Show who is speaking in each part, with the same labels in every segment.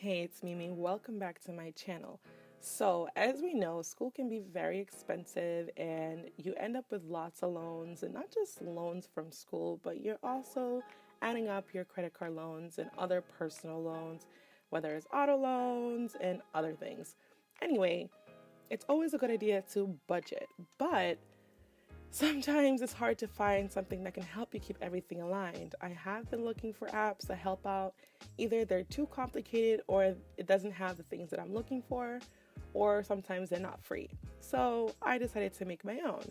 Speaker 1: Hey, it's Mimi. Welcome back to my channel. So, as we know, school can be very expensive and you end up with lots of loans, and not just loans from school, but you're also adding up your credit card loans and other personal loans, whether it's auto loans and other things. Anyway, it's always a good idea to budget, but sometimes it's hard to find something that can help you keep everything aligned. I have been looking for apps that help out. Either they're too complicated or it doesn't have the things that I'm looking for, or sometimes they're not free. So I decided to make my own.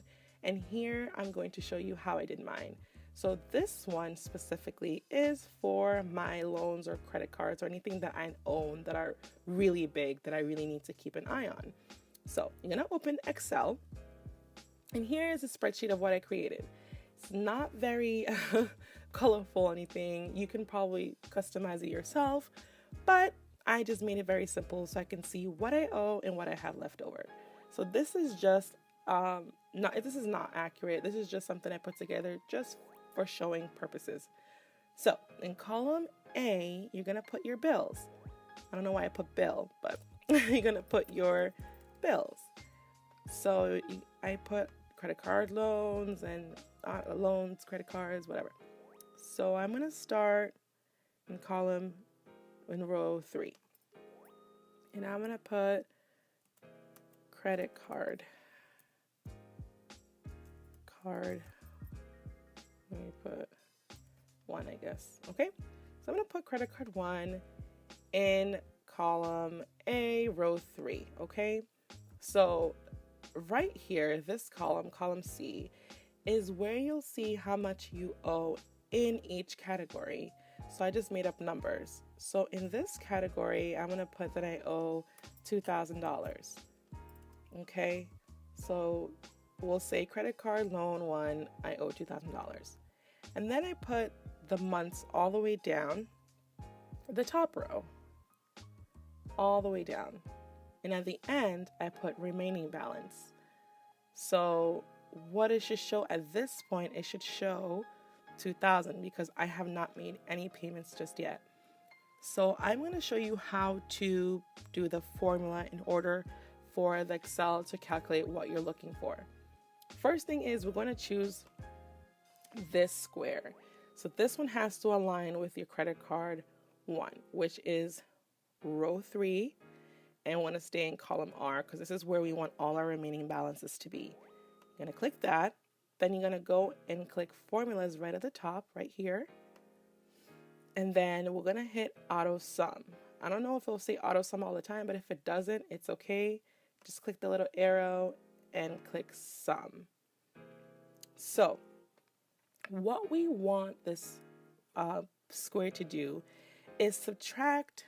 Speaker 1: And here I'm going to show you how I did mine. So this one specifically is for my loans or credit cards or anything that I own that are really big that I really need to keep an eye on. So you're gonna open Excel, and here is a spreadsheet of what I created. It's not very colorful or anything. You can probably customize it yourself, but I just made it very simple so I can see what I owe and what I have left over. So this is just this is not accurate. This is just something I put together just for showing purposes. So in column A, you're gonna put your bills. I don't know why I put bill, but you're gonna put your bills. So I put credit card loans and loans, credit cards, whatever. So I'm going to start in column in row 3. And I'm going to put credit card. Let me put 1, I guess. Okay? So I'm going to put credit card 1 in column A, row 3. Okay? So right here, this column C, is where you'll see how much you owe in each category. So I just made up numbers. So in this category, I'm going to put that I owe $2,000. Okay, so we'll say credit card loan 1, I owe $2,000. And then I put the months all the way down, the top row, all the way down. And at the end, I put remaining balance. So what it should show at this point, it should show 2,000 because I have not made any payments just yet. So I'm going to show you how to do the formula in order for the Excel to calculate what you're looking for. First thing is we're going to choose this square. So this one has to align with your credit card 1, which is row 3. And want to stay in column R because this is where we want all our remaining balances to be. You're going to click that. Then you're going to go and click formulas right at the top, right here. And then we're going to hit auto sum. I don't know if it'll say auto sum all the time, but if it doesn't, it's okay. Just click the little arrow and click sum. So what we want this square to do is subtract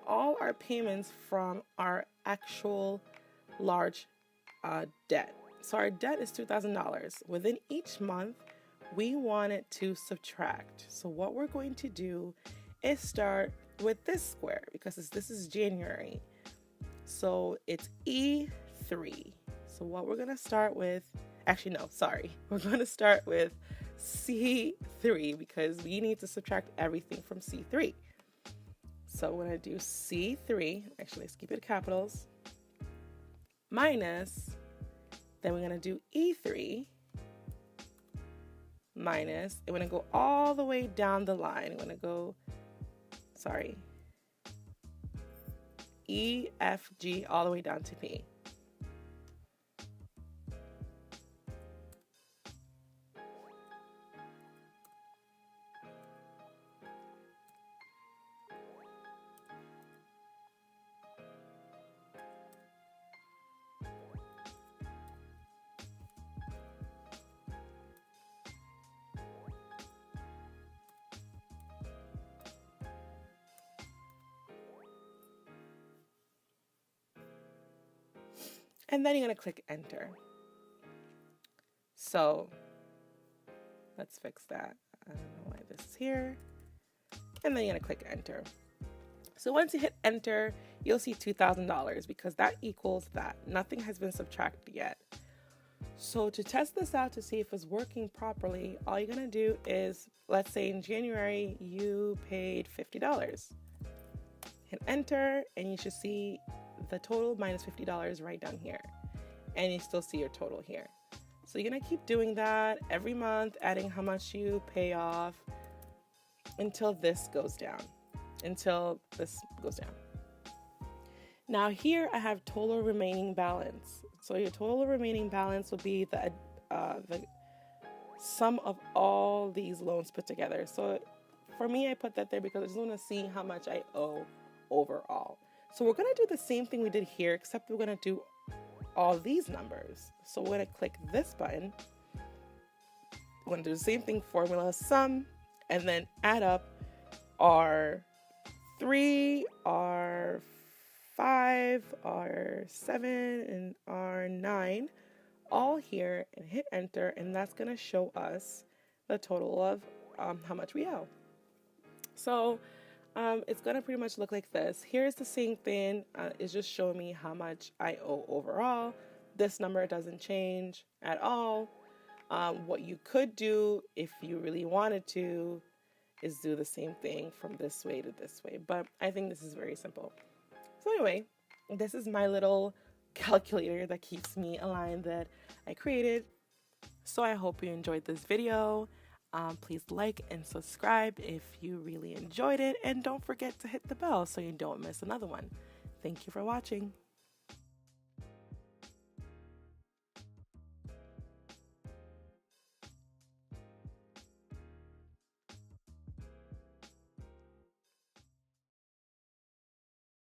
Speaker 1: all our payments from our actual large debt. So our debt is $2,000. Within each month, we want it to subtract. So what we're going to do is start with this square because this is January. So it's E3. So what we're going to start with, we're going to start with C3 because we need to subtract everything from C3. So we're going to do C3, actually let's keep it capitals, minus, then we're going to do E3, minus, and we're going to go all the way down the line. We're going to go, E, F, G, all the way down to P. And then you're going to click enter. So let's fix that. I don't know why this is here. And then you're going to click enter. So once you hit enter, you'll see $2,000 because that equals that. Nothing has been subtracted yet. So to test this out to see if it's working properly, all you're going to do is, let's say in January, you paid $50. hit enter, and you should see the total minus $50 right down here. And you still see your total here. So you're gonna keep doing that every month, adding how much you pay off until this goes down. Now here I have total remaining balance. So your total remaining balance will be the sum of all these loans put together. So for me, I put that there because I just want to see how much I owe overall. So we're going to do the same thing we did here, except we're going to do all these numbers. So we're going to click this button. We're going to do the same thing, formula sum, and then add up our 3, our 5, our 7, and our 9 all here, and hit enter, and that's going to show us the total of how much we owe. So it's going to pretty much look like this. Here's the same thing. It's just showing me how much I owe overall. This number doesn't change at all. What you could do if you really wanted to is do the same thing from this way to this way, but I think this is very simple. So anyway, this is my little calculator that keeps me aligned that I created. So I hope you enjoyed this video. Please like and subscribe if you really enjoyed it, and don't forget to hit the bell so you don't miss another one. Thank you for watching.